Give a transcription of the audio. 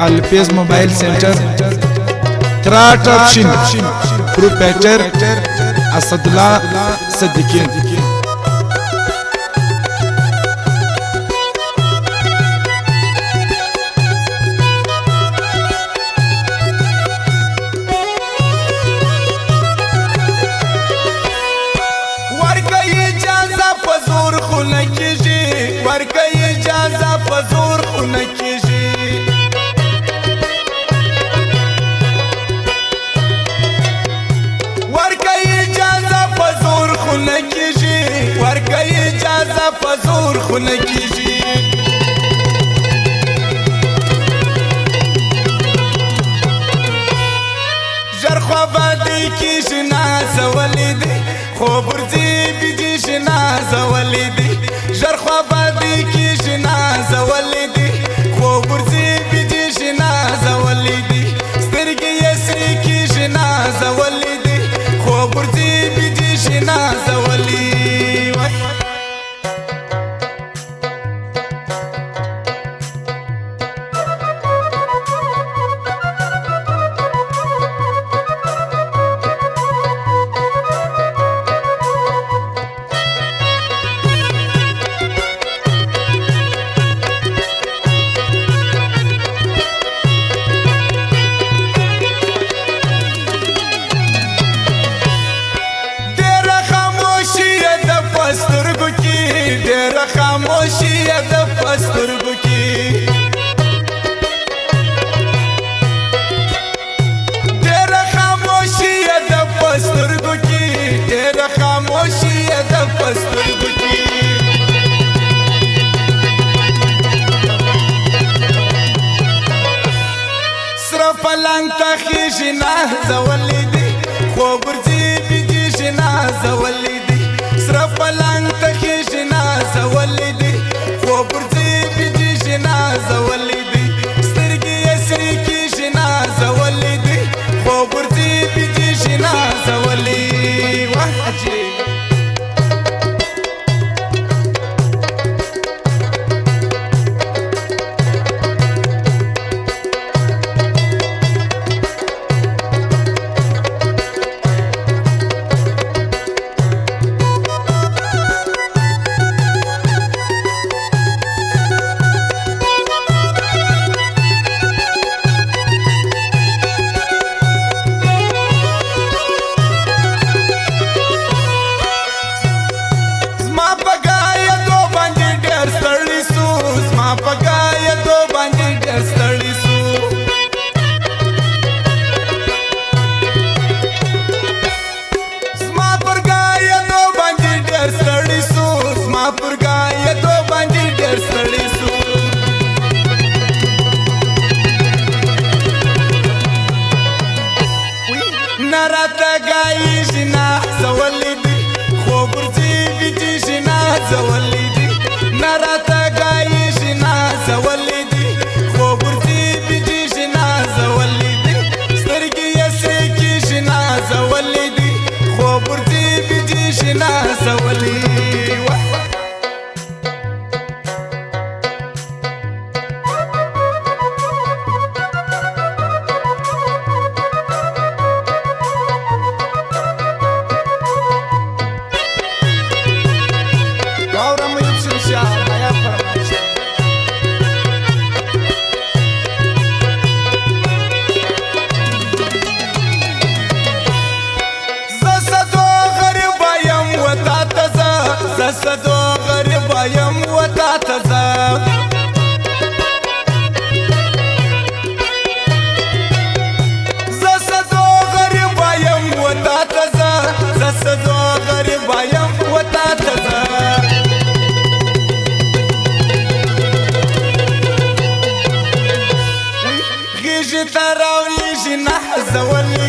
الفيز موبايل سنتر تراٹ آپشن پروپیٹر اسدالله صدیقی فزور خونه کیږي ژر خوا باندې کیږي نازولې دي خو برځي بيدي نازولې دي ژر خوا باندې کیږي نازولې دي خو برځي بيدي نازولې دي سترګې یې سرې کیږي نازولې دي خو برځي بيدي نازولې ډېره خاموشي د پسترګو کې ډېره خاموشي د پسترګو کې ډېره خاموشي د پسترګو کې سره پلنګ ته خېژي نازولې دي خو برځي بيدي نازولې دي سره پلنګ ته خېژي نازولې دي خو برځي بيدي نازولې دي سترګې یې سرې کېږي نازولې دي خو برځي بيدي نازولې واه عجیب نراته گایږي نازولې دي خو برځي بيدي نازولې دي نراته گایږي نازولې دي خو برځي بيدي نازولې دي سترګې یې سرې کېږي نازولې دي خو برځي بيدي نازولې زسدو غریب یم وتا تزا زسدو غریب یم وتا تزا زسدو غریب یم وتا تزا غیږ ته راوړېږي نازولې